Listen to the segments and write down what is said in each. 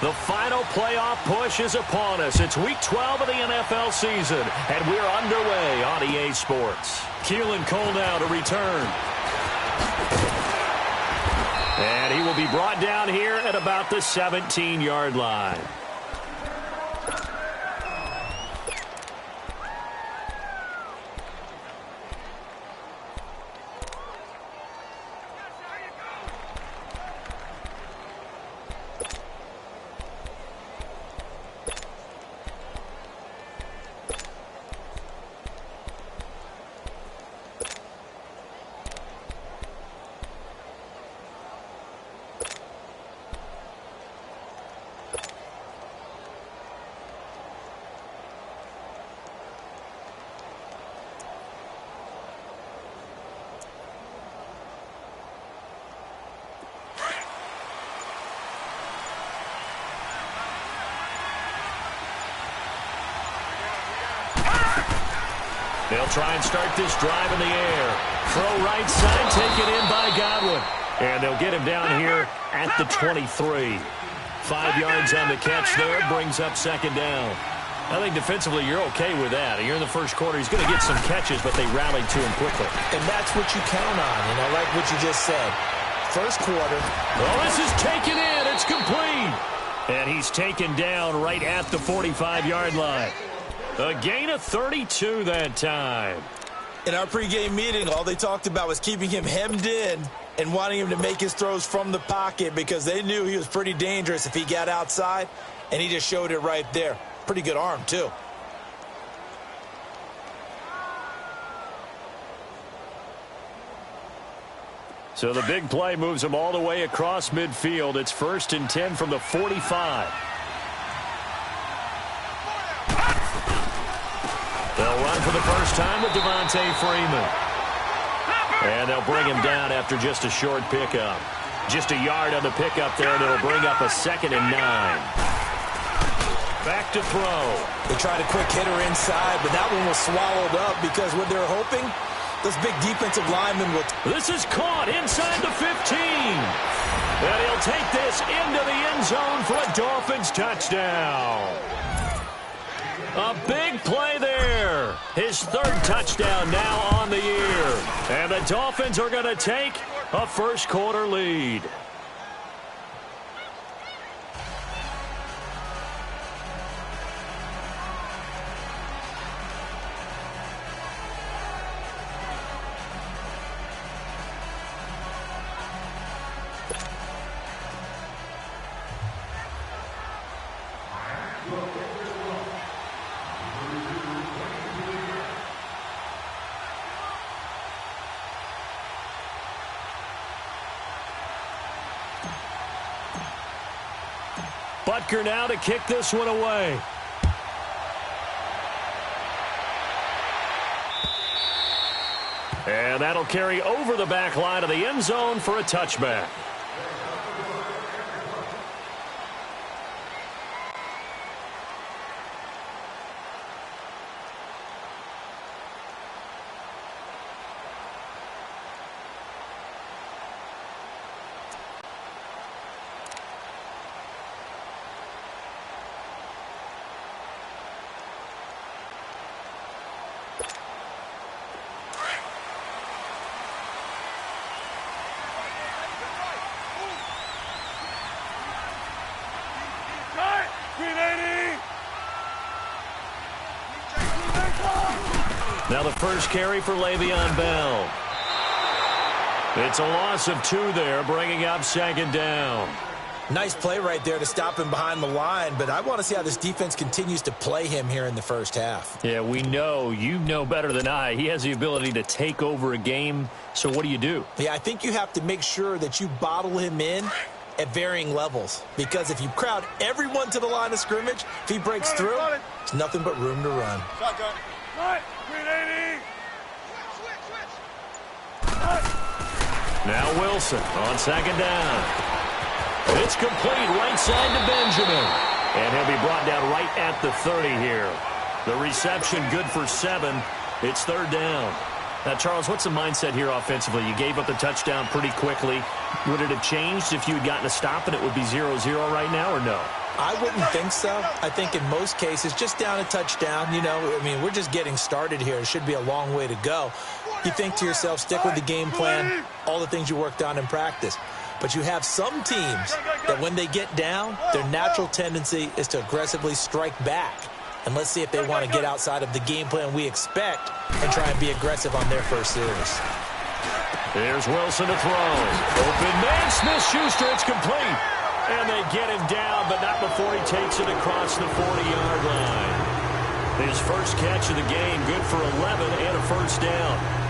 The final playoff push is upon us. It's Week 12 of the NFL season, and we're underway on EA Sports. Keelan Cole now to return. And he will be brought down here at about the 17-yard line. They'll try and start this drive in the air. Throw right side, taken in by Godwin. And they'll get him down here at the 23. 5 yards on the catch there, brings up second down. I think defensively you're okay with that. You're in the first quarter. He's going to get some catches, but they rallied to him quickly. And that's what you count on, and I like what you just said. First quarter. Well, this is taken in. It's complete. And he's taken down right at the 45-yard line. A gain of 32 that time. In our pregame meeting, all they talked about was keeping him hemmed in and wanting him to make his throws from the pocket because they knew he was pretty dangerous if he got outside, and he just showed it right there. Pretty good arm, too. So the big play moves him all the way across midfield. It's 1st and 10 from the 45. They'll run for the first time with Devontae Freeman. And they'll bring him down after just a short pickup. Just a yard on the pickup there, and it'll bring up a 2nd and 9. Back to throw. They tried a quick hitter inside, but that one was swallowed up because what they're hoping, those big defensive linemen will... This is caught inside the 15. And he'll take this into the end zone for a Dolphins touchdown. A big play there. His 3rd touchdown now on the year. And the Dolphins are going to take a first quarter lead. Butker now to kick this one away. And that'll carry over the back line of the end zone for a touchback. Now the first carry for Le'Veon Bell. It's a loss of 2 there, bringing up 2nd down. Nice play right there to stop him behind the line, but I want to see how this defense continues to play him here in the first half. Yeah, we know. You know better than I. He has the ability to take over a game, so what do you do? Yeah, I think you have to make sure that you bottle him in at varying levels, because if you crowd everyone to the line of scrimmage, if he breaks through, there's nothing but room to run. Shotgun. Now Wilson on 2nd down. It's complete right side to Benjamin. And he'll be brought down right at the 30 here. The reception good for 7. It's 3rd down. Now, Charles, what's the mindset here offensively? You gave up the touchdown pretty quickly. Would it have changed if you had gotten a stop and it would be 0-0 right now or no? I wouldn't think so. I think in most cases, just down a touchdown, we're just getting started here. It should be a long way to go. You think to yourself, stick with the game plan, all the things you worked on in practice. But you have some teams that when they get down, their natural tendency is to aggressively strike back. And let's see if they want to get outside of the game plan we expect and try and be aggressive on their first series. Here's Wilson to throw. Open man, Smith-Schuster, it's complete. And they get him down, but not before he takes it across the 40-yard line. His first catch of the game, good for 11 and a first down.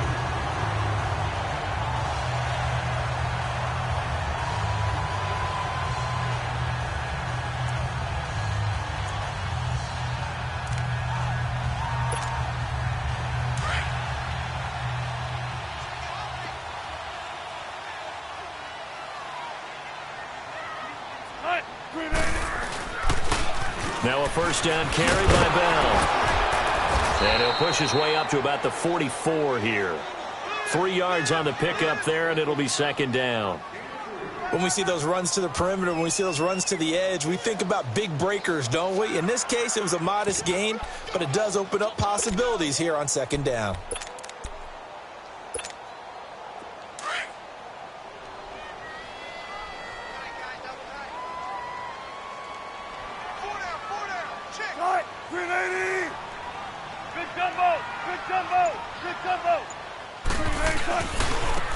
Now a first down carry by Bell. And he'll push his way up to about the 44 here. 3 yards on the pickup there, and it'll be second down. When we see those runs to the perimeter, when we see those runs to the edge, we think about big breakers, don't we? In this case, it was a modest gain, but it does open up possibilities here on second down.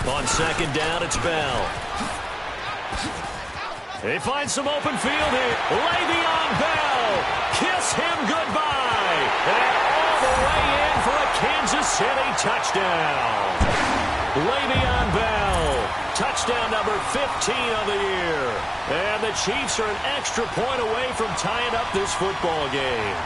On second down, it's Bell. He finds some open field here. Le'Veon Bell. Kiss him goodbye. And all the way in for a Kansas City touchdown. Le'Veon Bell. Touchdown number 15 of the year. And the Chiefs are an extra point away from tying up this football game.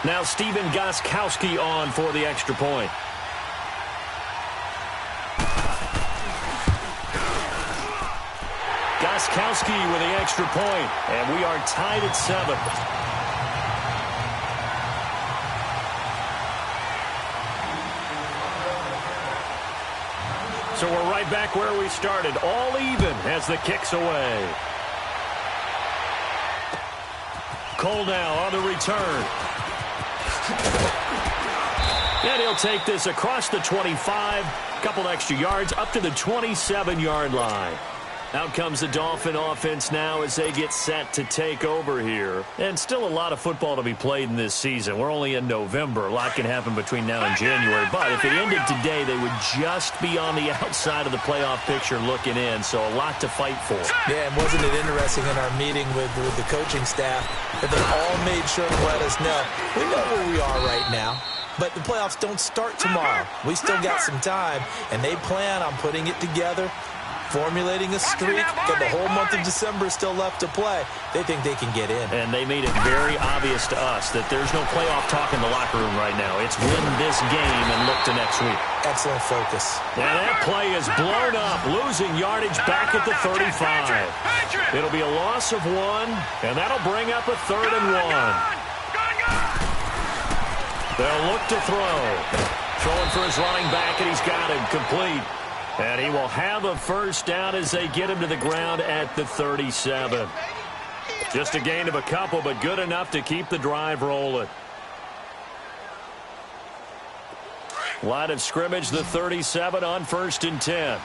Now Stephen Gostkowski on for the extra point. Gostkowski with the extra point, and we are tied at 7. So we're right back where we started, all even as the kick's away. Cole now on the return. And he'll take this across the 25, couple extra yards, up to the 27-yard line. Out comes the Dolphin offense now as they get set to take over here. And still a lot of football to be played in this season. We're only in November. A lot can happen between now and January. But if it ended today, they would just be on the outside of the playoff picture looking in. So a lot to fight for. Yeah, and wasn't it interesting in our meeting with the coaching staff that they all made sure to let us know. We know where we are right now. But the playoffs don't start tomorrow. We still got some time, and they plan on putting it together, formulating a streak, but the whole month of December is still left to play. They think they can get in. And they made it very obvious to us that there's no playoff talk in the locker room right now. It's win this game and look to next week. Excellent focus. And that play is blown up, losing yardage back at the 35. It'll be a loss of 1, and that'll bring up a 3rd and 1. They'll look to throw. Throwing for his running back, and he's got him complete. And he will have a first down as they get him to the ground at the 37. Just a gain of a couple, but good enough to keep the drive rolling. Line of scrimmage, the 37 on 1st and 10.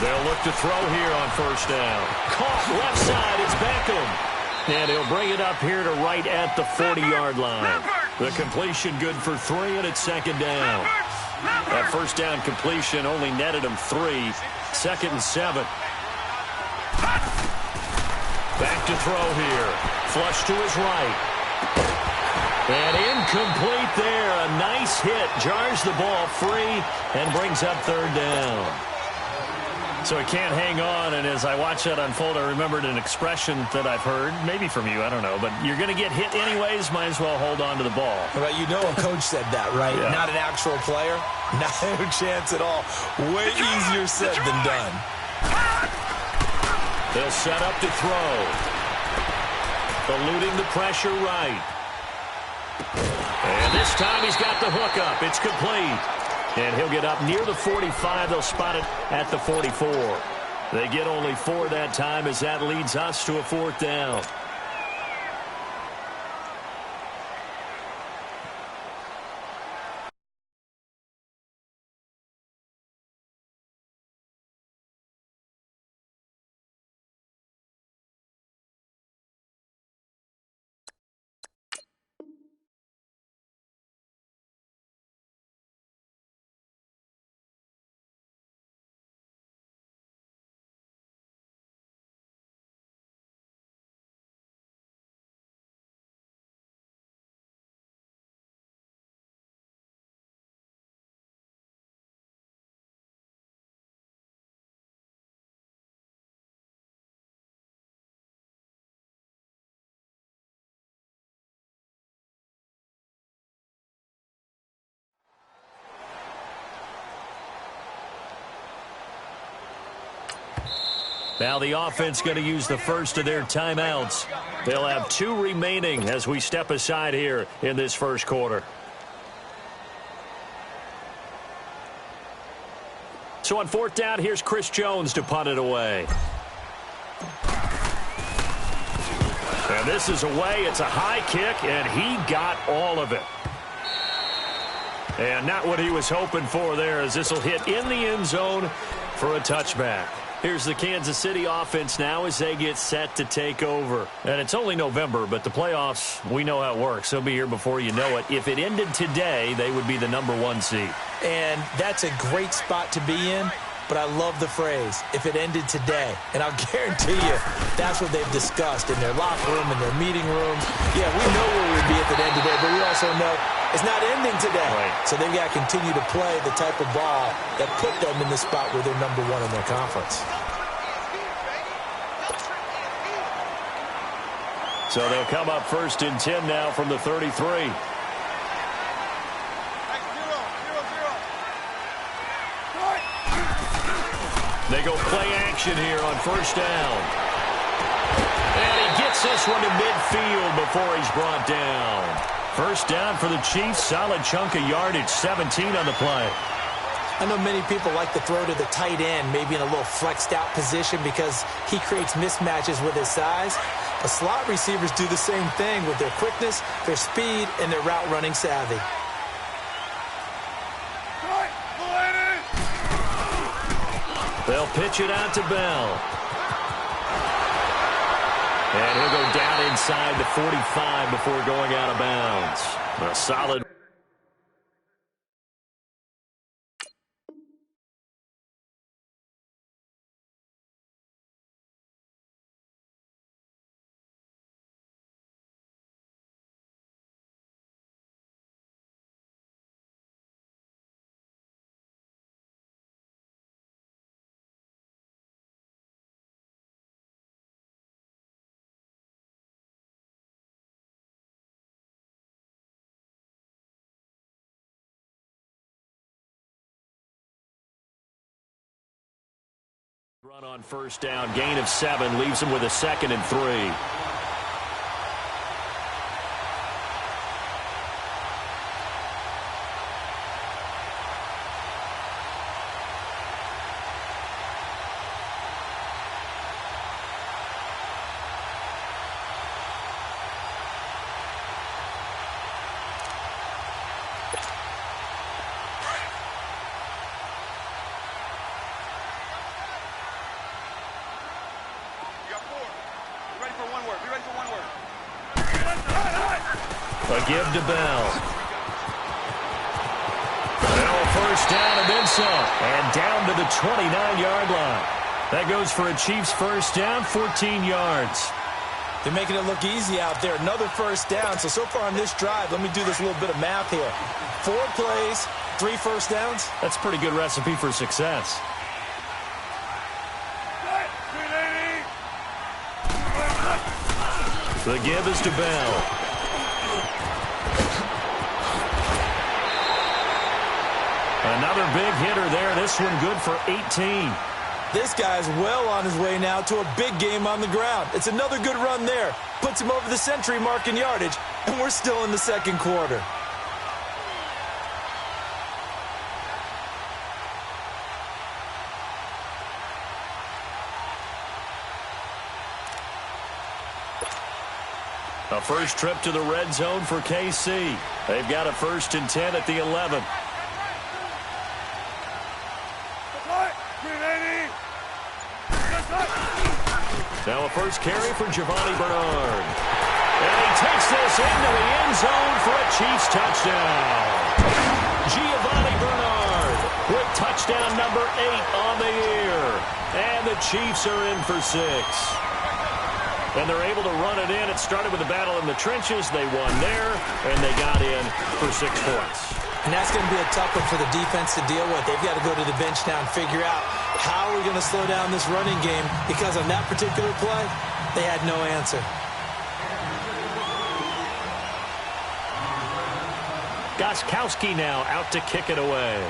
They'll look to throw here on 1st down. Caught left side, it's Beckham. And he'll bring it up here to right at the 40-yard line. The completion good for 3, and it's 2nd down. That 1st down completion only netted him 3. 2nd and 7. Back to throw here. Flush to his right. And incomplete there. A nice hit. Jars the ball free and brings up 3rd down. So he can't hang on, and as I watch that unfold, I remembered an expression that I've heard, maybe from you, I don't know, but you're going to get hit anyways, might as well hold on to the ball. Well, you know a coach said that, right? Yeah. Not an actual player. No chance at all. Way easier said than done. They'll set up to throw. eluding the pressure right. And this time he's got the hook up. It's complete. And he'll get up near the 45. They'll spot it at the 44. They get only 4 that time as that leads us to a 4th down. Now the offense going to use the first of their timeouts. They'll have 2 remaining as we step aside here in this first quarter. So on 4th down, here's Chris Jones to punt it away. And this is away. It's a high kick, and he got all of it. And not what he was hoping for there, as this will hit in the end zone for a touchback. Here's the Kansas City offense now as they get set to take over. And it's only November, but the playoffs, we know how it works. They'll be here before you know it. If it ended today, they would be the #1 seed. And that's a great spot to be in, but I love the phrase, if it ended today. And I'll guarantee you that's what they've discussed in their locker room, in their meeting rooms. Yeah, we know where we'd be if it ended today, but we also know it's not ending today. Right. So they've got to continue to play the type of ball that put them in the spot where they're #1 in their conference. So they'll come up 1st and 10 now from the 33. They go play action here on 1st down. And he gets this one to midfield before he's brought down. 1st down for the Chiefs. Solid chunk of yardage, 17 on the play. I know many people like to throw to the tight end, maybe in a little flexed out position because he creates mismatches with his size. But slot receivers do the same thing with their quickness, their speed, and their route running savvy. They'll pitch it out to Bell. And he'll go down inside the 45 before going out of bounds. A solid. Run on 1st down, gain of 7, leaves him with a 2nd and 3. A give to Bell. Bell 1st down and then some. And down to the 29-yard line. That goes for a Chiefs 1st down, 14 yards. They're making it look easy out there. Another 1st down. So far on this drive, let me do this little bit of math here. 4 plays, 3 1st downs. That's a pretty good recipe for success. The give is to Bell. Another big hitter there. This one good for 18. This guy's well on his way now to a big game on the ground. It's another good run there. Puts him over the century mark in yardage, and we're still in the second quarter. A first trip to the red zone for KC. They've got a 1st and 10 at the 11. Now a first carry for Giovanni Bernard. And he takes this into the end zone for a Chiefs touchdown. Giovanni Bernard with touchdown number 8 on the year. And the Chiefs are in for 6. And they're able to run it in. It started with a battle in the trenches. They won there, and they got in for 6 points. And that's going to be a tough one for the defense to deal with. They've got to go to the bench now and figure out how are we going to slow down this running game, because on that particular play, they had no answer. Gostkowski now out to kick it away.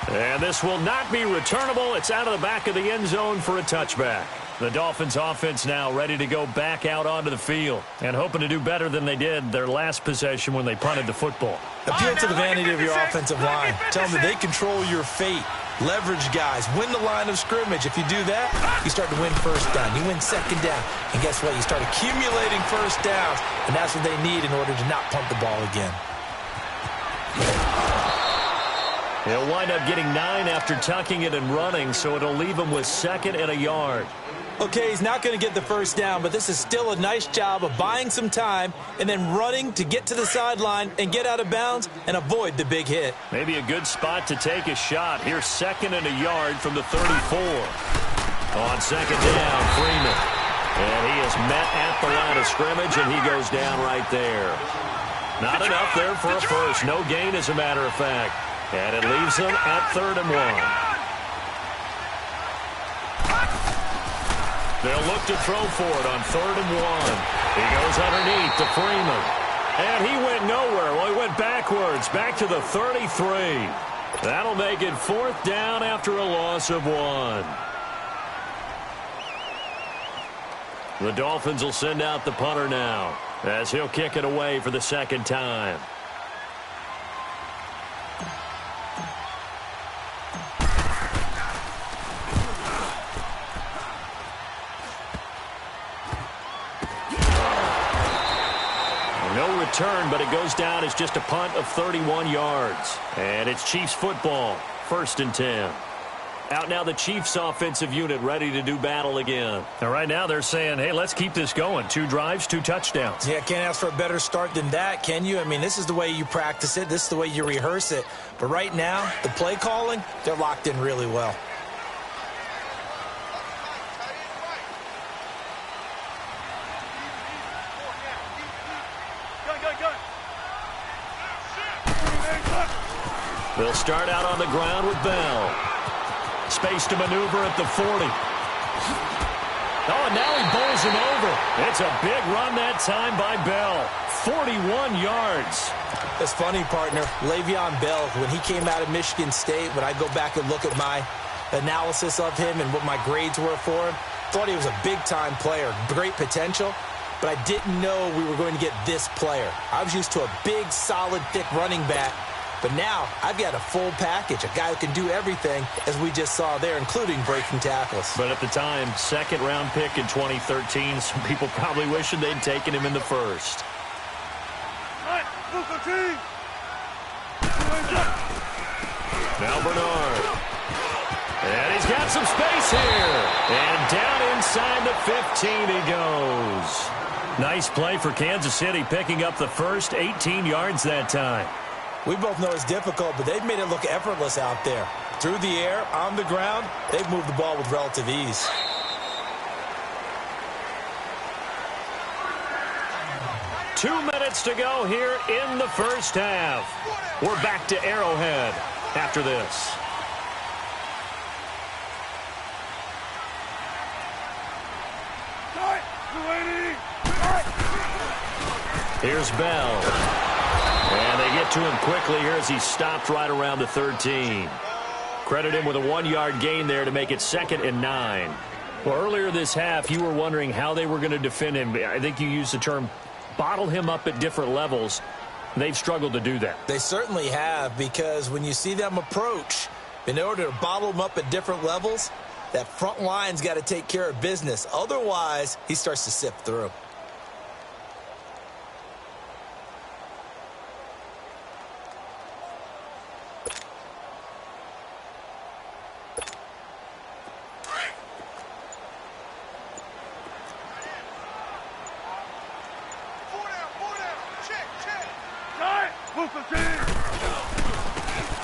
And this will not be returnable. It's out of the back of the end zone for a touchback. The Dolphins offense now ready to go back out onto the field and hoping to do better than they did their last possession when they punted the football. Appeal to the vanity of your offensive line. Tell them that they control your fate. Leverage guys. Win the line of scrimmage. If you do that, you start to win first down. You win second down. And guess what? You start accumulating first downs. And that's what they need in order to not punt the ball again. He'll wind up getting 9 after tucking it and running, so it'll leave him with 2nd and a yard. Okay, he's not going to get the first down, but this is still a nice job of buying some time and then running to get to the sideline and get out of bounds and avoid the big hit. Maybe a good spot to take a shot. Here's 2nd and a yard from the 34. On 2nd down, Freeman. And he is met at the line of scrimmage, and he goes down right there. Not enough there for a first. No gain, as a matter of fact. And it leaves them at 3rd and 1. They'll look to throw for it on 3rd and 1. He goes underneath to Freeman. And he went nowhere. Well, he went backwards, back to the 33. That'll make it 4th down after a loss of 1. The Dolphins will send out the punter now, as he'll kick it away for the 2nd time. Return, but it goes down as just a punt of 31 yards. And it's Chiefs football, 1st and 10. Out now the Chiefs offensive unit ready to do battle again. And right now they're saying, hey, let's keep this going. 2 drives, 2 touchdowns. Yeah, can't ask for a better start than that, can you? I mean, this is the way you practice it. This is the way you rehearse it. But right now, the play calling, they're locked in really well. They'll start out on the ground with Bell. Space to maneuver at the 40. Oh, and now he bowls him over. It's a big run that time by Bell. 41 yards. That's funny, partner. Le'Veon Bell, when he came out of Michigan State, when I go back and look at my analysis of him and what my grades were for him, thought he was a big-time player, great potential, but I didn't know we were going to get this player. I was used to a big, solid, thick running back. But now, I've got a full package, a guy who can do everything, as we just saw there, including breaking tackles. But at the time, 2nd-round pick in 2013, some people probably wishing they'd taken him in the 1st. Now Bernard. And he's got some space here. And down inside the 15 he goes. Nice play for Kansas City, picking up the first 18 yards that time. We both know it's difficult, but they've made it look effortless out there. Through the air, on the ground, they've moved the ball with relative ease. Two minutes to go here in the first half. We're back to Arrowhead after this. Here's Bell. And they get get to him quickly here as he stopped right around the 13. Credit him with a 1-yard gain there to make it 2nd and 9. Well, earlier this half, you were wondering how they were going to defend him. I think you used the term bottle him up at different levels. They've struggled to do that. They certainly have, because when you see them approach, in order to bottle him up at different levels, that front line's got to take care of business. Otherwise, he starts to sift through.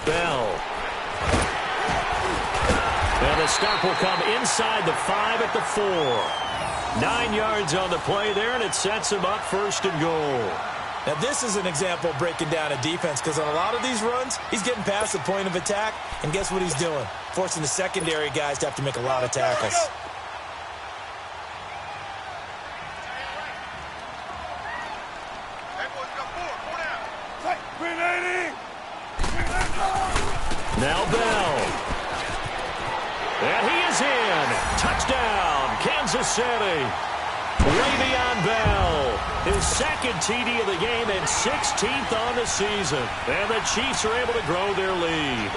Bell. And the stop will come inside the 5 at the 4. 9 yards on the play there, and it sets him up 1st and goal. Now, this is an example of breaking down a defense, because on a lot of these runs, he's getting past the point of attack, and guess what he's doing? Forcing the secondary guys to have to make a lot of tackles. Now Bell. And he is in. Touchdown, Kansas City. Le'Veon Bell, his 2nd TD of the game and 16th on the season. And the Chiefs are able to grow their lead.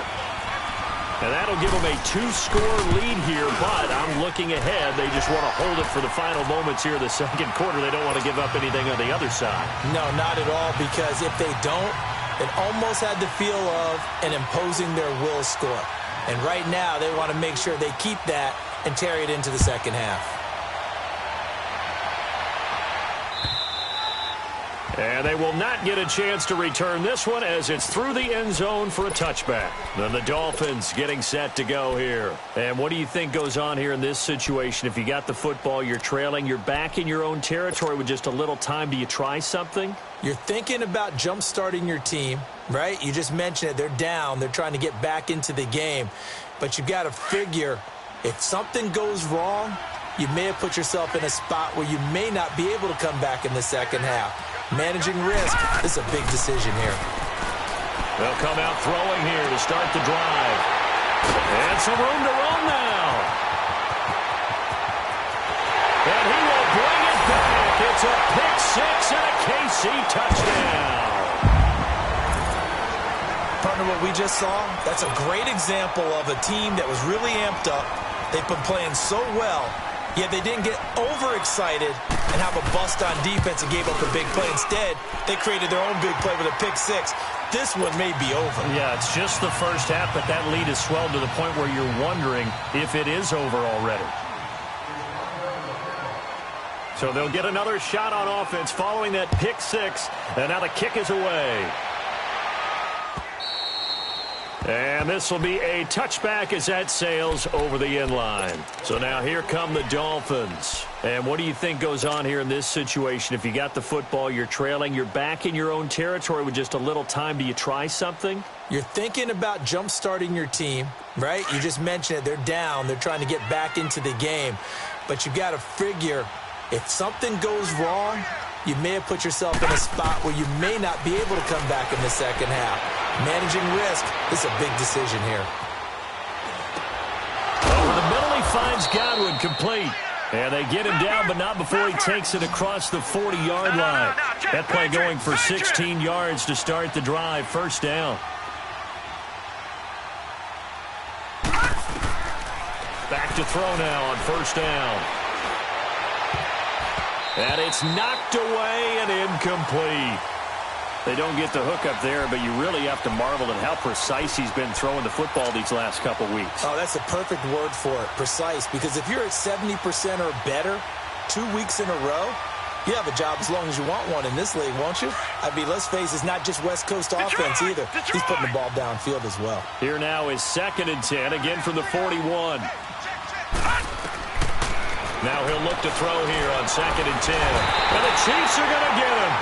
And that'll give them a 2-score lead here, but I'm looking ahead. They just want to hold it for the final moments here in the 2nd quarter. They don't want to give up anything on the other side. No, not at all, because if they don't, it almost had the feel of an imposing their will score. And right now, they want to make sure they keep that and carry it into the 2nd half. And they will not get a chance to return this one as it's through the end zone for a touchback. Then the Dolphins getting set to go here. And what do you think goes on here in this situation? If you got the football, you're trailing, you're back in your own territory with just a little time. Do you try something? You're thinking about jump-starting your team, right? You just mentioned it. They're down. They're trying to get back into the game. But you've got to figure, if something goes wrong, you may have put yourself in a spot where you may not be able to come back in the 2nd half. Managing risk is a big decision here. They'll come out throwing here to start the drive. And some room to run now. And he will bring it back. It's a pick-6 and a KC touchdown. Partner, what we just saw, that's a great example of a team that was really amped up. They've been playing so well, yet they didn't get overexcited and have a bust on defense and gave up a big play. Instead, they created their own big play with a pick-6. This one may be over. Yeah, it's just the first half, but that lead has swelled to the point where you're wondering if it is over already. So they'll get another shot on offense following that pick-6, and now the kick is away. And this will be a touchback as that sails over the end line. So now here come the Dolphins. And what do you think goes on here in this situation? If you got the football, you're trailing, you're back in your own territory with just a little time. Do you try something? You're thinking about jump-starting your team, right? You just mentioned it. They're down. They're trying to get back into the game. But you've got to figure, if something goes wrong, you may have put yourself in a spot where you may not be able to come back in the 2nd half. Managing risk is a big decision here. Over the middle, he finds Godwin complete. And they get him down, but not before he takes it across the 40-yard line. That play going for 16 yards to start the drive. 1st down. Back to throw now on 1st down. And it's knocked away and incomplete. They don't get the hook up there, but you really have to marvel at how precise he's been throwing the football these last couple weeks. Oh, that's the perfect word for it, precise. Because if you're at 70% or better 2 weeks in a row, you have a job as long as you want one in this league, won't you? I mean, let's face it, it's not just West Coast offense either. He's putting the ball downfield as well. Here now is 2nd and 10, again from the 41. Now he'll look to throw here on 2nd and 10. And the Chiefs are going to get him.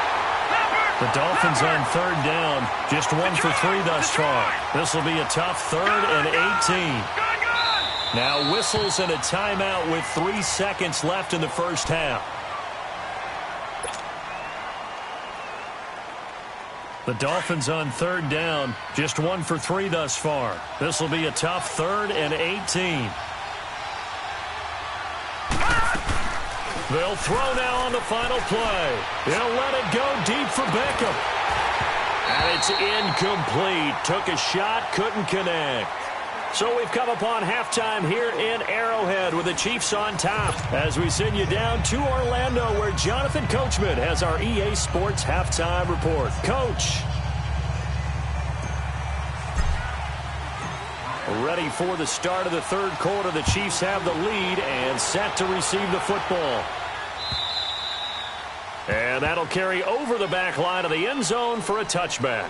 The Dolphins on 3rd down, just 1 for 3 thus far. This will be a tough 3rd and 18. Now whistles and a timeout with 3 seconds left in the 1st half. The Dolphins on third down, just 1 for 3 thus far. This will be a tough 3rd and 18. They'll throw now on the final play. He'll let it go deep for Beckham. And it's incomplete. Took a shot, couldn't connect. So we've come upon halftime here in Arrowhead with the Chiefs on top as we send you down to Orlando where Jonathan Coachman has our EA Sports halftime report. Coach. Ready for the start of the third quarter. The Chiefs have the lead and set to receive the football. And that'll carry over the back line of the end zone for a touchback.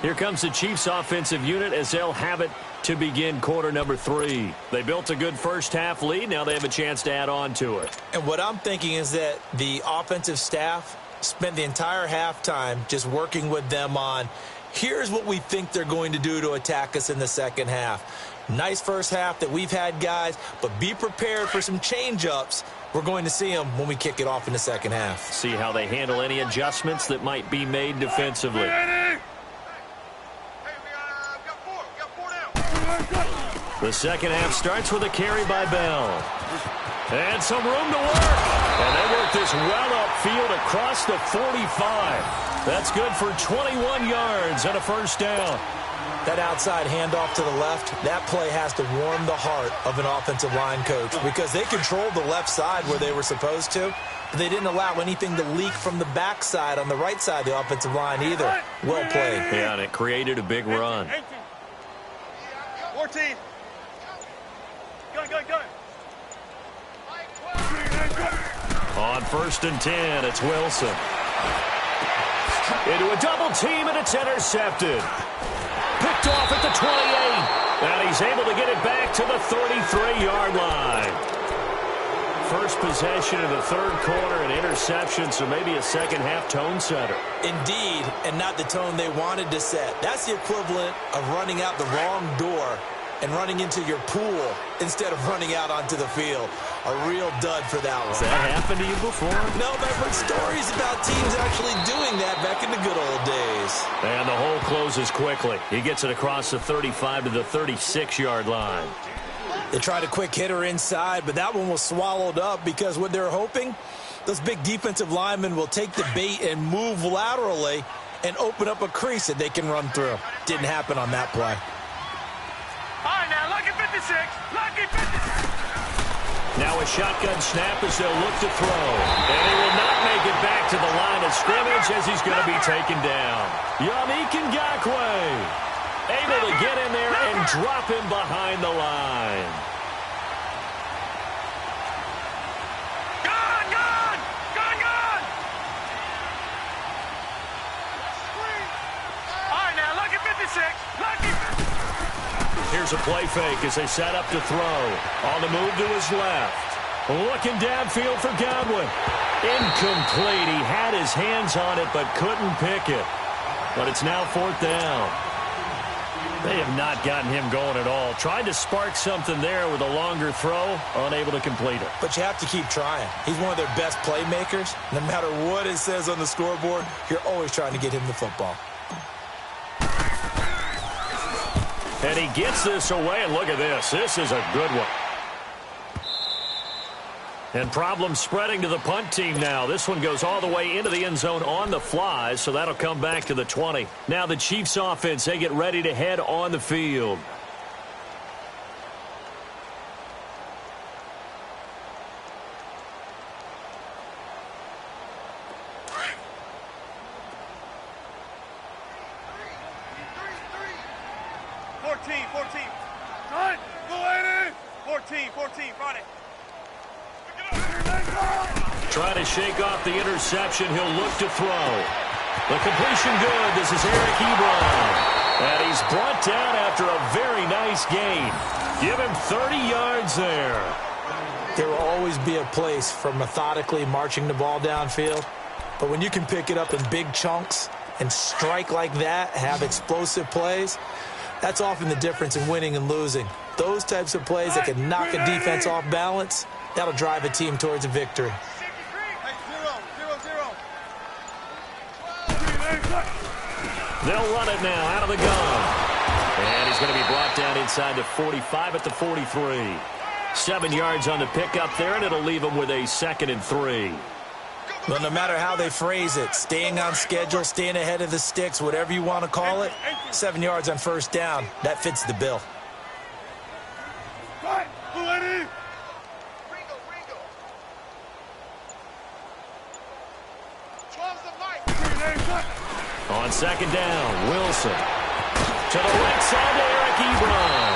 Here comes the Chiefs offensive unit as they'll have it to begin quarter number 3. They built a good first half lead. Now they have a chance to add on to it. And what I'm thinking is that the offensive staff spent the entire halftime just working with them on, here's what we think they're going to do to attack us in the second half. Nice first half that we've had, guys, but be prepared for some change-ups. We're going to see them when we kick it off in the second half. See how they handle any adjustments that might be made defensively. The second half starts with a carry by Bell. And some room to work. And they work this well upfield across the 45. That's good for 21 yards and a first down. That outside handoff to the left, that play has to warm the heart of an offensive line coach because they controlled the left side where they were supposed to, but they didn't allow anything to leak from the backside on the right side of the offensive line either. Well played. Yeah, and it created a big run. 14. Go. On 1st and 10, it's Wilson. Into a double team, and it's intercepted. Picked off at the 28. And he's able to get it back to the 33-yard line. First possession of the third quarter, an interception, so maybe a second-half tone setter. Indeed, and not the tone they wanted to set. That's the equivalent of running out the wrong door and running into your pool instead of running out onto the field. A real dud for that one. Has that happened to you before? No, but I've heard stories about teams actually doing that back in the good old days. And the hole closes quickly. He gets it across the 35 to the 36-yard line. They tried a quick hitter inside, but that one was swallowed up because what they're hoping, those big defensive linemen will take the bait and move laterally and open up a crease that they can run through. Didn't happen on that play. All right, now, lucky 56. Lucky 56. Now a shotgun snap as they'll look to throw. And he will not make it back to the line of scrimmage as he's going to be taken down. Yannick Ngakoue able to get in there and drop him behind the line. Gone! All right, now, lucky 56. Lucky 56. Here's a play fake as they set up to throw. On the move to his left. Looking downfield for Godwin. Incomplete. He had his hands on it but couldn't pick it. But it's now 4th down. They have not gotten him going at all. Tried to spark something there with a longer throw. Unable to complete it. But you have to keep trying. He's one of their best playmakers. No matter what it says on the scoreboard, you're always trying to get him the football. And he gets this away, and look at this. This is a good one. And problems spreading to the punt team now. This one goes all the way into the end zone on the fly, so that'll come back to the 20. Now the Chiefs offense, they get ready to head on the field. Trying to shake off the interception. He'll look to throw. The completion good. This is Eric Ebron. And he's brought down after a very nice gain. Give him 30 yards there. There will always be a place for methodically marching the ball downfield. But when you can pick it up in big chunks and strike like that, have explosive plays, that's often the difference in winning and losing. Those types of plays that can knock a defense off balance, that'll drive a team towards a victory. They'll run it now out of the gun. And he's going to be brought down inside the 45 at the 43. 7 yards on the pickup there, and it'll leave him with a 2nd and 3. Well, no matter how they phrase it, staying on schedule, staying ahead of the sticks, whatever you want to call it, 7 yards on first down, that fits the bill. On 2nd down, Wilson. To the right side to Eric Ebron.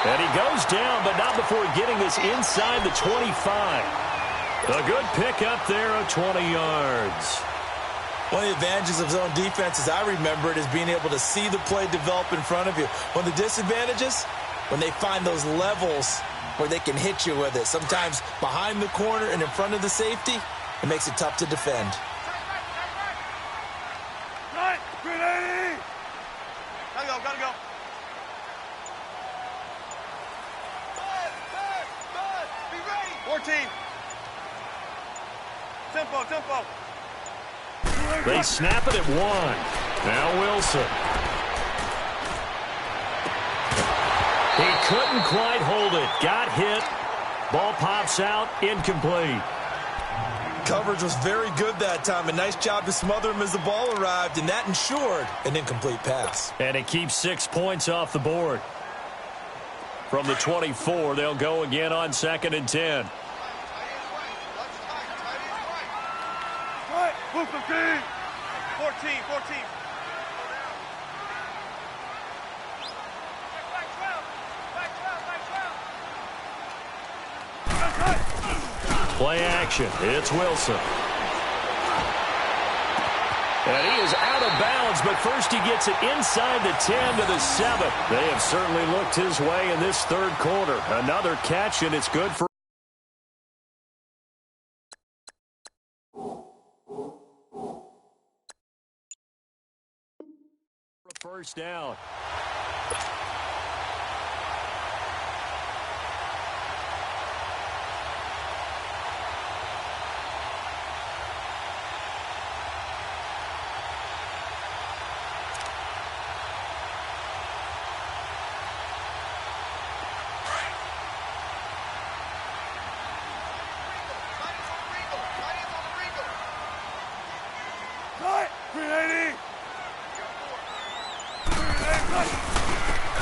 And he goes down, but not before getting this inside the 25. A good pickup there of 20 yards. One of the advantages of zone defense, as I remember it, is being able to see the play develop in front of you. One of the disadvantages, when they find those levels where they can hit you with it. Sometimes behind the corner and in front of the safety, it makes it tough to defend. Gotta go. 14. Tempo. They snap it at 1. Now Wilson. He couldn't quite hold it. Got hit. Ball pops out. Incomplete. Coverage was very good that time. A nice job to smother him as the ball arrived, and that ensured an incomplete pass. And it keeps 6 points off the board. From the 24, they'll go again on 2nd and 10. Right, 14. Play action. It's Wilson. And he is out of bounds, but first he gets it inside the 10 to the 7. They have certainly looked his way in this third quarter. Another catch, and it's good for a first down.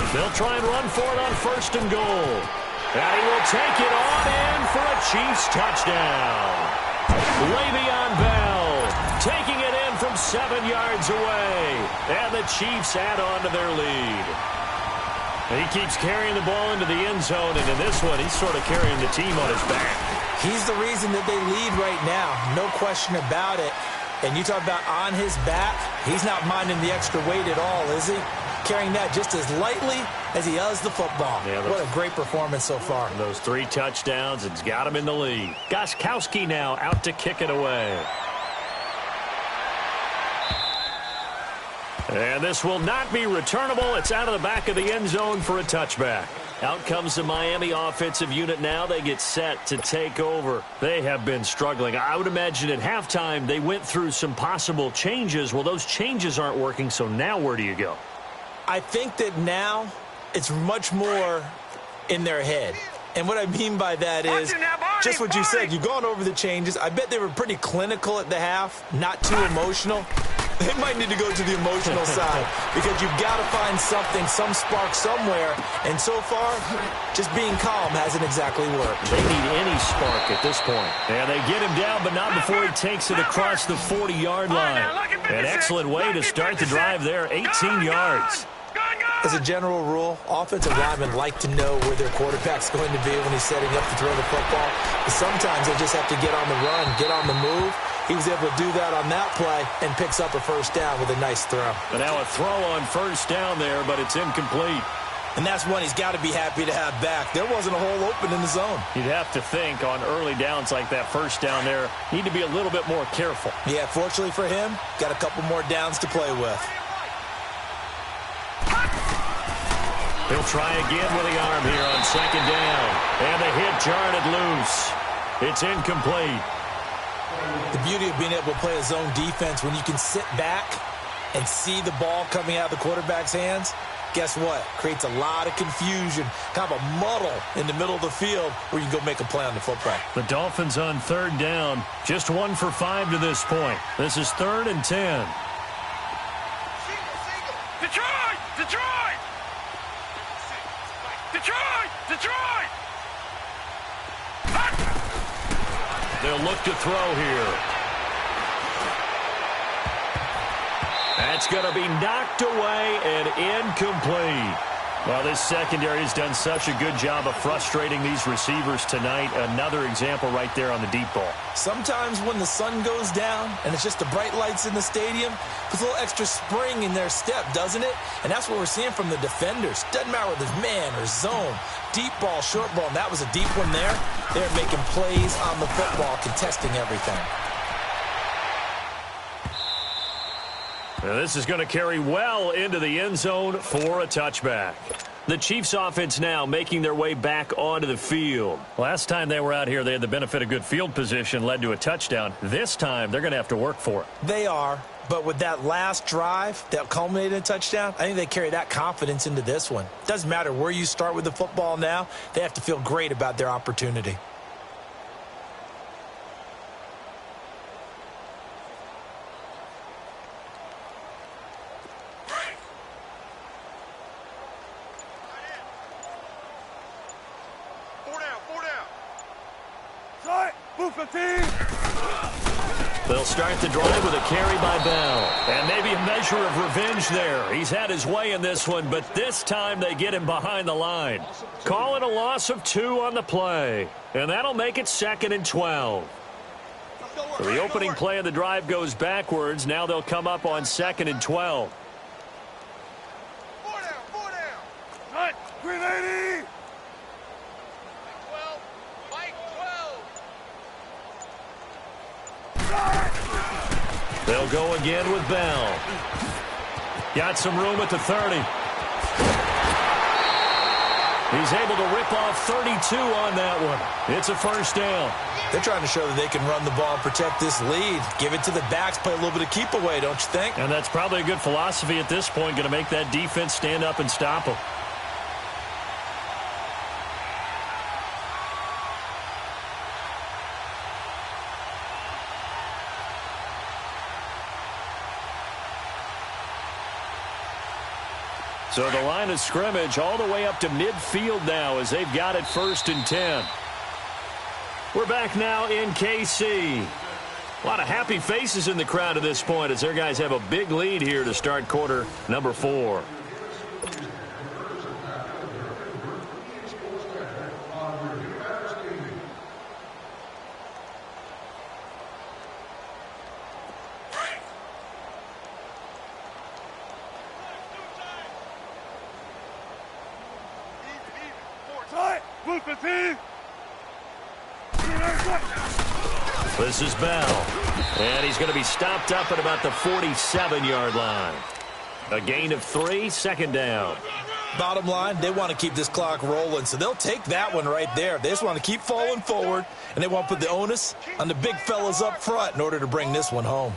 They'll try and run for it on 1st and goal. And he will take it on in for a Chiefs touchdown. Le'Veon Bell taking it in from 7 yards away. And the Chiefs add on to their lead. He keeps carrying the ball into the end zone, and in this one, he's sort of carrying the team on his back. He's the reason that they lead right now. No question about it. And you talk about on his back, he's not minding the extra weight at all, is he? Carrying that just as lightly as he does the football. Yeah, what a great performance so far. Those 3 touchdowns, it's got him in the lead. Gostkowski now out to kick it away. And this will not be returnable. It's out of the back of the end zone for a touchback. Out comes the Miami offensive unit now. They get set to take over. They have been struggling. I would imagine at halftime they went through some possible changes. Well, those changes aren't working, so now where do you go? I think that now it's much more in their head. And what I mean by that is just what you said. You've gone over the changes. I bet they were pretty clinical at the half, not too emotional. They might need to go to the emotional side because you've got to find something, some spark somewhere. And so far, just being calm hasn't exactly worked. They need any spark at this point. And they get him down, but not before he takes it across the 40-yard line. An excellent way to start the drive there, 18 yards. As a general rule, offensive linemen like to know where their quarterback's going to be when he's setting up to throw the football. But sometimes they just have to get on the run, get on the move. He was able to do that on that play and picks up a first down with a nice throw. But now a throw on first down there, but it's incomplete. And that's one he's got to be happy to have back. There wasn't a hole open in the zone. You'd have to think on early downs like that first down there, need to be a little bit more careful. Yeah, fortunately for him, got a couple more downs to play with. He'll try again with the arm here on second down. And the hit jarred it loose. It's incomplete. The beauty of being able to play a zone defense when you can sit back and see the ball coming out of the quarterback's hands, guess what? Creates a lot of confusion, kind of a muddle in the middle of the field where you can go make a play on the football. The Dolphins on third down, just 1 for 5 to this point. This is 3rd and 10. Detroit! Detroit! Detroit! Detroit! They'll look to throw here. That's going to be knocked away and incomplete. Well, this secondary has done such a good job of frustrating these receivers tonight. Another example right there on the deep ball. Sometimes when the sun goes down and it's just the bright lights in the stadium, puts a little extra spring in their step, doesn't it? And that's what we're seeing from the defenders. Doesn't matter whether it's man or zone, deep ball, short ball, and that was a deep one there. They're making plays on the football, contesting everything. Now this is going to carry well into the end zone for a touchback. The Chiefs offense now making their way back onto the field. Last time they were out here, they had the benefit of good field position, led to a touchdown. This time, they're going to have to work for it. They are, but with that last drive that culminated in a touchdown, I think they carry that confidence into this one. Doesn't matter where you start with the football now, they have to feel great about their opportunity. They'll start the drive with a carry by Bell. And maybe a measure of revenge there. He's had his way in this one, but this time they get him behind the line. Call it a loss of 2 on the play. And that'll make it 2nd and 12. So the opening play of the drive goes backwards. Now they'll come up on 2nd and 12. 4 down. Right, 380. 12. Mike, 12. They'll go again with Bell. Got some room at the 30. He's able to rip off 32 on that one. It's a first down. They're trying to show that they can run the ball and protect this lead. Give it to the backs, play a little bit of keep away, don't you think? And that's probably a good philosophy at this point, going to make that defense stand up and stop them. So the line of scrimmage all the way up to midfield now as they've got it 1st and 10. We're back now in KC. A lot of happy faces in the crowd at this point as their guys have a big lead here to start quarter number 4. This is Bell. And he's going to be stopped up at about the 47-yard line. A gain of 3, 2nd down. Bottom line, they want to keep this clock rolling, so they'll take that one right there. They just want to keep falling forward, and they want to put the onus on the big fellas up front in order to bring this one home.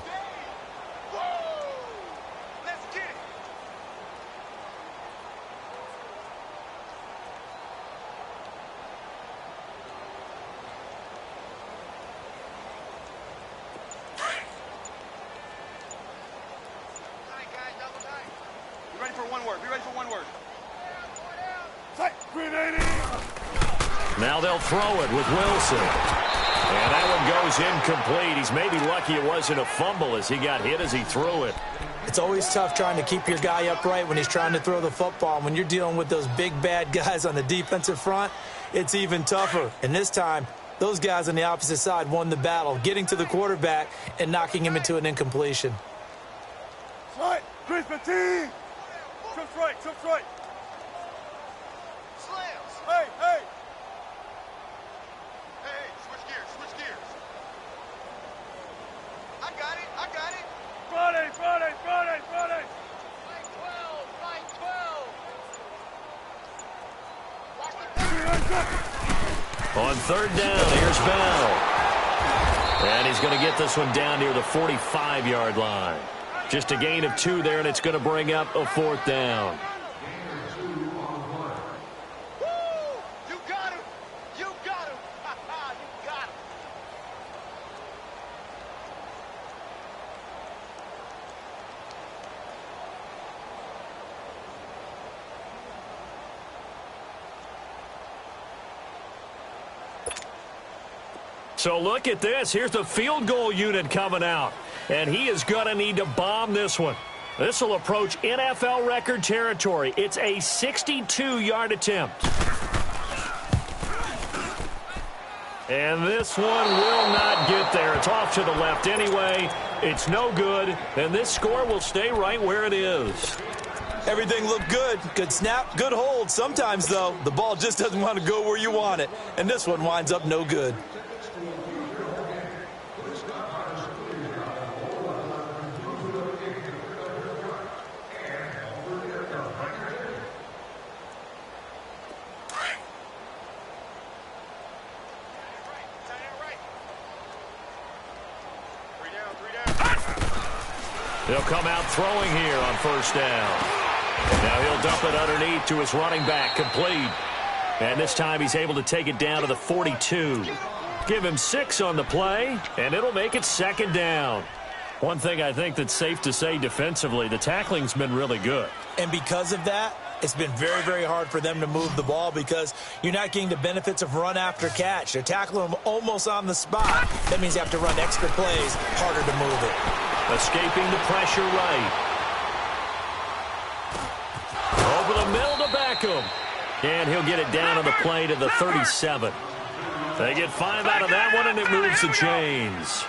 Now they'll throw it with Wilson. And that one goes incomplete. He's maybe lucky it wasn't a fumble as he got hit as he threw it. It's always tough trying to keep your guy upright when he's trying to throw the football. When you're dealing with those big, bad guys on the defensive front, it's even tougher. And this time, those guys on the opposite side won the battle, getting to the quarterback and knocking him into an incompletion. Right, Chris Petit. Trips right, trips right. Slams. Hey, hey. Hey, switch gears, switch gears. I got it. Friday. Line 12. On 3rd down, here's Bell. And he's going to get this one down near the 45-yard line. Just a gain of 2 there, and it's going to bring up a 4th down. You got him! You got him! You got him! So look at this. Here's the field goal unit coming out. And he is going to need to bomb this one. This will approach NFL record territory. It's a 62-yard attempt. And this one will not get there. It's off to the left anyway. It's no good. And this score will stay right where it is. Everything looked good. Good snap, good hold. Sometimes, though, the ball just doesn't want to go where you want it. And this one winds up no good. He'll come out throwing here on 1st down. Now he'll dump it underneath to his running back, complete. And this time he's able to take it down to the 42. Give him 6 on the play, and it'll make it 2nd down. One thing I think that's safe to say defensively, the tackling's been really good. And because of that, it's been very, very hard for them to move the ball because you're not getting the benefits of run after catch. They're tackling them almost on the spot. That means you have to run extra plays, harder to move it. Escaping the pressure right. Over the middle to Beckham. And he'll get it down on the play to the 37. They get 5 out of that one, and it moves the chains.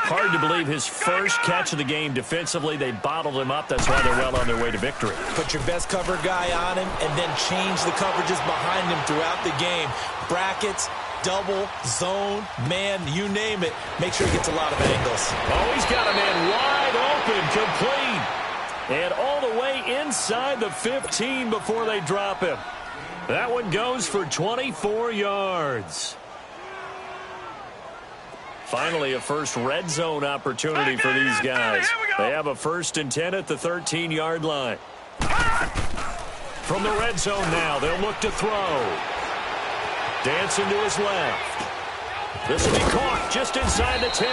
Hard to believe his first catch of the game defensively. They bottled him up. That's why they're well on their way to victory. Put your best cover guy on him and then change the coverages behind him throughout the game. Brackets, double, zone, man, you name it. Make sure he gets a lot of angles. Oh, he's got a man wide open, complete. And all the way inside the 15 before they drop him. That one goes for 24 yards. Finally, a first red zone opportunity for these guys. They have a 1st and 10 at the 13-yard line. From the red zone now, they'll look to throw. Dancing to his left. This will be caught just inside the 10.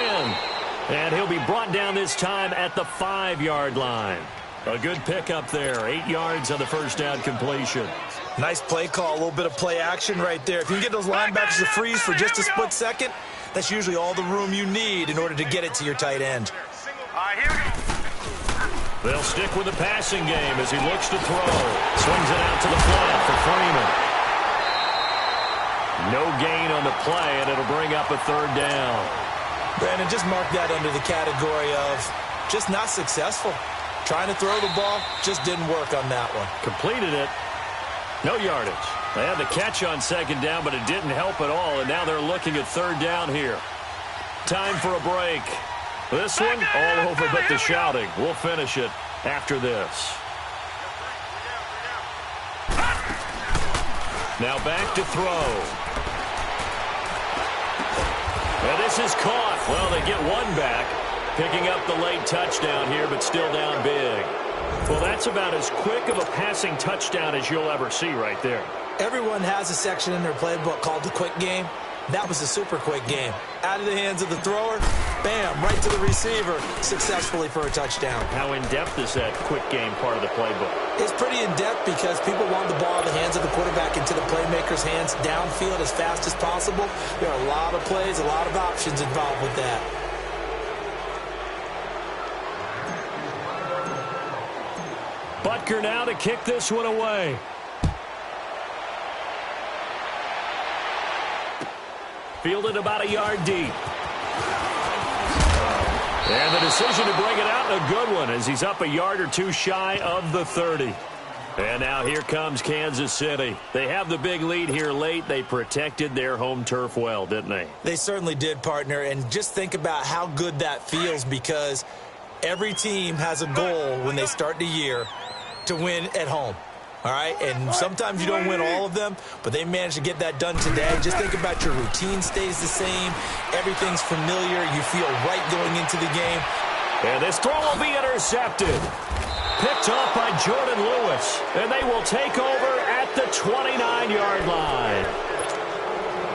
And he'll be brought down this time at the 5-yard line. A good pickup there. 8 yards on the 1st down completion. Nice play call, a little bit of play action right there. If you can get those linebackers to freeze for just a split second, that's usually all the room you need in order to get it to your tight end. They'll stick with the passing game as he looks to throw. Swings it out to the flat for Freeman. No gain on the play, and it'll bring up a 3rd down. Brandon, just mark that under the category of just not successful. Trying to throw the ball, just didn't work on that one. Completed it. No yardage. They had the catch on 2nd down, but it didn't help at all, and now they're looking at 3rd down here. Time for a break. This one, all over but the shouting. We'll finish it after this. Now back to throw. And this is caught. Well, they get one back, picking up the late touchdown here, but still down big. Well, that's about as quick of a passing touchdown as you'll ever see right there. Everyone has a section in their playbook called the quick game. That was a super quick game. Out of the hands of the thrower, bam, right to the receiver, successfully for a touchdown. How in-depth is that quick game part of the playbook? It's pretty in-depth because people want the ball in the hands of the quarterback into the playmaker's hands downfield as fast as possible. There are a lot of plays, a lot of options involved with that. Butker now to kick this one away. Fielded about a yard deep. And the decision to bring it out, a good one, as he's up a yard or two shy of the 30. And now here comes Kansas City. They have the big lead here late. They protected their home turf well, didn't they? They certainly did, partner. And just think about how good that feels, because every team has a goal when they start the year to win at home. All right, and sometimes you don't win all of them, but they managed to get that done today. Just think about your routine stays the same. Everything's familiar. You feel right going into the game. And this throw will be intercepted. Picked off by Jordan Lewis. And they will take over at the 29-yard line.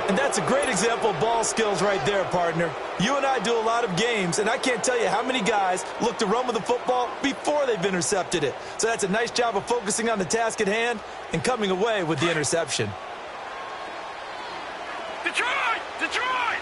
And that's a great example of ball skills right there, partner. You and I do a lot of games, and I can't tell you how many guys look to run with the football before they've intercepted it. So that's a nice job of focusing on the task at hand and coming away with the interception. Detroit! Detroit!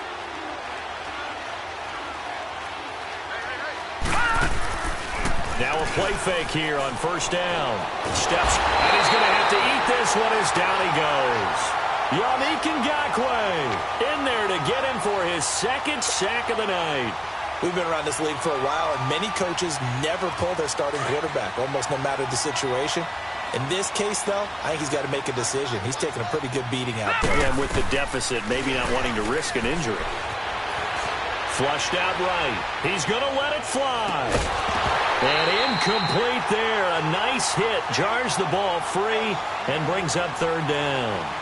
Now a play fake here on first down. Steps, and he's going to have to eat this one as down he goes. Yannick Ngakoue in there to get him for his second sack of the night. We've been around this league for a while, and many coaches never pull their starting quarterback, almost no matter the situation. In this case, though, I think he's got to make a decision. He's taking a pretty good beating out there. Yeah, and with the deficit, maybe not wanting to risk an injury. Flushed out right. He's going to let it fly. And incomplete there. A nice hit. Jars the ball free and brings up third down.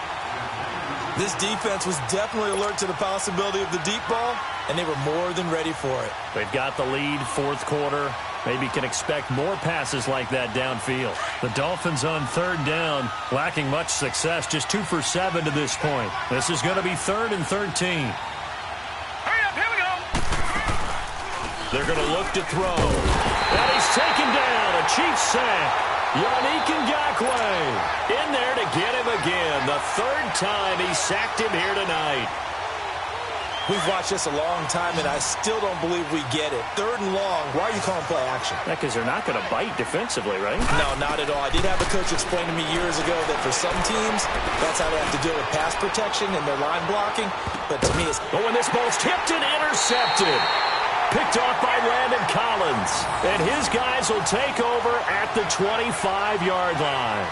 This defense was definitely alert to the possibility of the deep ball, and they were more than ready for it. They've got the lead, fourth quarter. Maybe can expect more passes like that downfield. The Dolphins on third down, lacking much success, just 2 for 7 to this point. This is going to be 3rd and 13. Hurry up, here we go! They're going to look to throw. And he's taken down, a Chiefs sack. Yannick Ngakoue in there to get him again. The 3rd time he sacked him here tonight. We've watched this a long time, and I still don't believe we get it. 3rd and long, why are you calling play action? Because they're not going to bite defensively, right? No, not at all. I did have a coach explain to me years ago that for some teams, that's how they have to deal with pass protection and their line blocking. But to me, it's... Oh, and this ball's tipped and intercepted. Picked off by Landon Collins. And his guys will take over at the 25-yard line.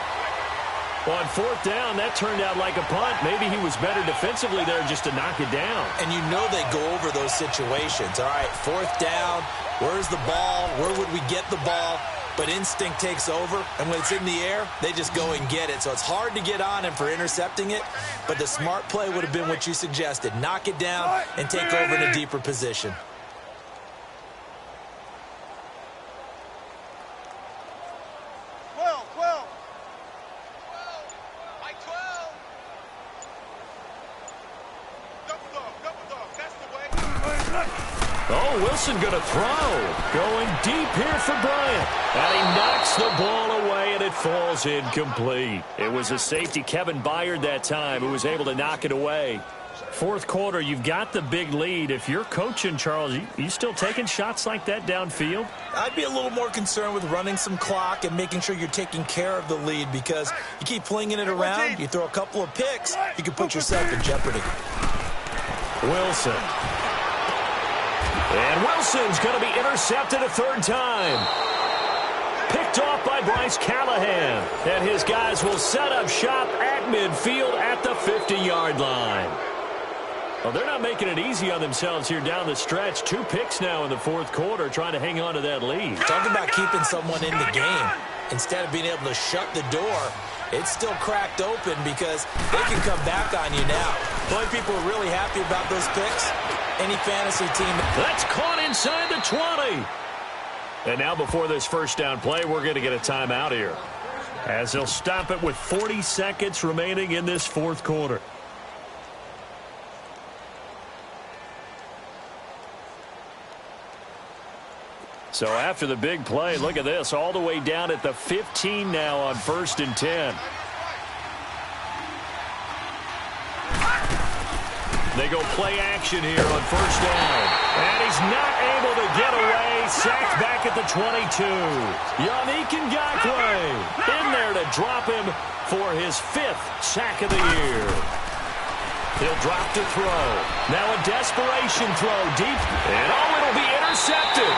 On 4th down, that turned out like a punt. Maybe he was better defensively there just to knock it down. And you know they go over those situations. All right, 4th down, where's the ball? Where would we get the ball? But instinct takes over, and when it's in the air, they just go and get it. So it's hard to get on him for intercepting it, but the smart play would have been what you suggested. Knock it down and take over in a deeper position. Oh, Wilson going to throw. Going deep here for Bryant. And he knocks the ball away, and it falls incomplete. It was a safety, Kevin Byard, that time, who was able to knock it away. 4th quarter, you've got the big lead. If you're coaching, Charles, you still taking shots like that downfield? I'd be a little more concerned with running some clock and making sure you're taking care of the lead, because you keep flinging it around, you throw a couple of picks, you can put yourself in jeopardy. Wilson. And Wilson's going to be intercepted a 3rd time. Picked off by Bryce Callahan. And his guys will set up shop at midfield at the 50-yard line. Well, they're not making it easy on themselves here down the stretch. 2 picks now in the 4th quarter, trying to hang on to that lead. Talk about keeping someone in the game. Instead of being able to shut the door, it's still cracked open because they can come back on you now. The only people are really happy about those picks, any fantasy team. That's caught inside the 20. And now before this first down play, we're going to get a timeout here, as they'll stop it with 40 seconds remaining in this 4th quarter. So after the big play, look at this, all the way down at the 15 now on 1st and 10. They go play action here on 1st down. And he's not able to get away. Sacked back at the 22. Yannick Ngakoue in there to drop him for his 5th sack of the year. He'll drop to throw. Now a desperation throw deep. And oh, it'll be intercepted.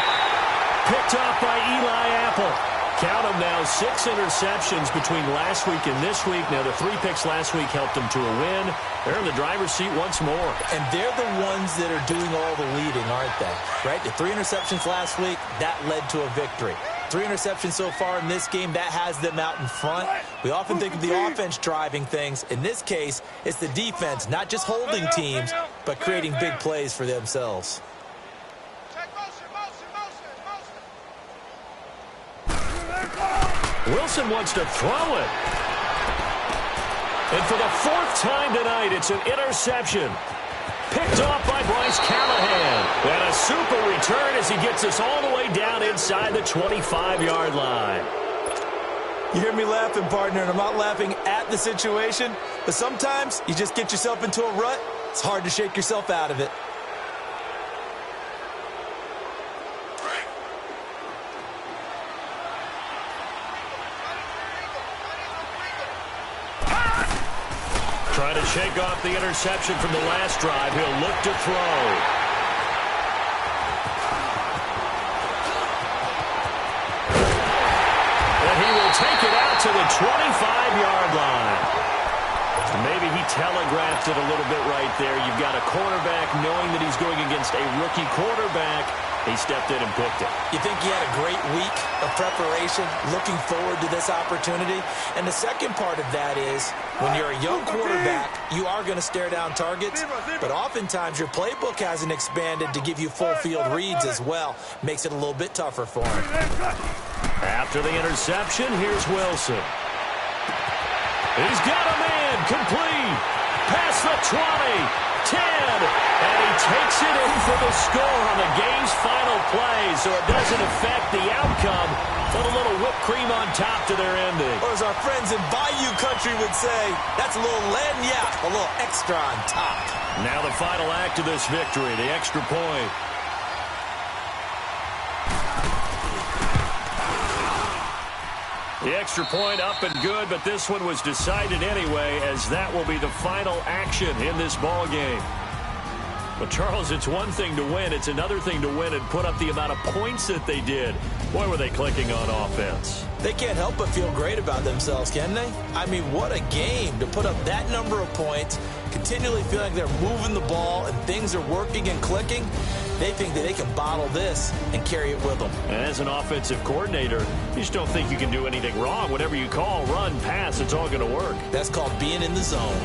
Picked off by Eli Apple. Count them now, 6 interceptions between last week and this week. Now, the 3 picks last week helped them to a win. They're in the driver's seat once more. And they're the ones that are doing all the leading, aren't they? Right? The 3 interceptions last week, that led to a victory. 3 interceptions so far in this game, that has them out in front. We often think of the offense driving things. In this case, it's the defense, not just holding teams, but creating big plays for themselves. Wilson wants to throw it. And for the fourth time tonight, it's an interception. Picked off by Bryce Callahan. And a super return as he gets us all the way down inside the 25-yard line. You hear me laughing, partner, and I'm not laughing at the situation, but sometimes you just get yourself into a rut. It's hard to shake yourself out of it. Trying to shake off the interception from the last drive. He'll look to throw. And he will take it out to the 25-yard line. Maybe he telegraphed it a little bit right there. You've got a cornerback knowing that he's going against a rookie quarterback. He stepped in and picked it. You think he had a great week of preparation, looking forward to this opportunity? And the second part of that is, when you're a young quarterback, you are going to stare down targets, but oftentimes your playbook hasn't expanded to give you full field reads as well. Makes it a little bit tougher for him. After the interception, here's Wilson. He's got a man complete. Past the 20, 10, and he takes it in for the score on the game's final play, so it doesn't affect the outcome. Put a little whipped cream on top to their ending. Or as our friends in Bayou Country would say, that's a little lagniappe, a little extra on top. Now the final act of this victory, the extra point. The extra point up and good, but this one was decided anyway, as that will be the final action in this ball game. But, Charles, it's one thing to win. It's another thing to win and put up the amount of points that they did. Boy, were they clicking on offense. They can't help but feel great about themselves, can they? I mean, what a game to put up that number of points, continually feeling they're moving the ball and things are working and clicking. They think that they can bottle this and carry it with them. And as an offensive coordinator, you just don't think you can do anything wrong. Whatever you call, run, pass, it's all going to work. That's called being in the zone.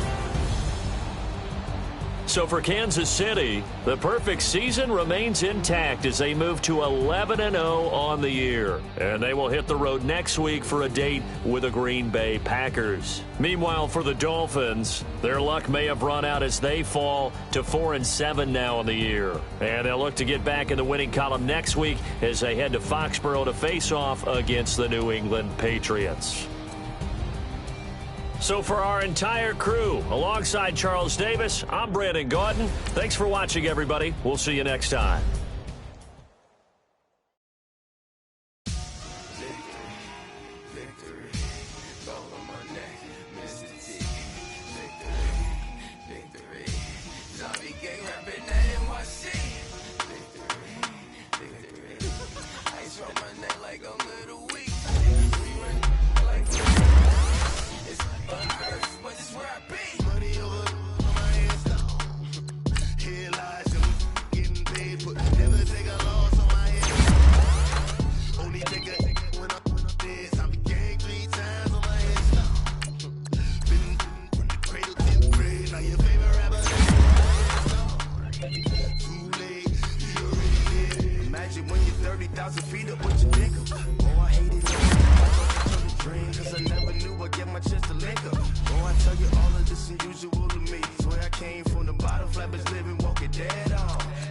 So for Kansas City, the perfect season remains intact as they move to 11-0 on the year. And they will hit the road next week for a date with the Green Bay Packers. Meanwhile, for the Dolphins, their luck may have run out as they fall to 4-7 now on the year. And they'll look to get back in the winning column next week as they head to Foxborough to face off against the New England Patriots. So for our entire crew, alongside Charles Davis, I'm Brandon Gaudin. Thanks for watching, everybody. We'll see you next time.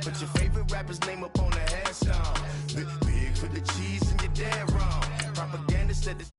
Put your favorite rapper's name up on the headstone. Big for the cheese and you're dead wrong. Propaganda said this.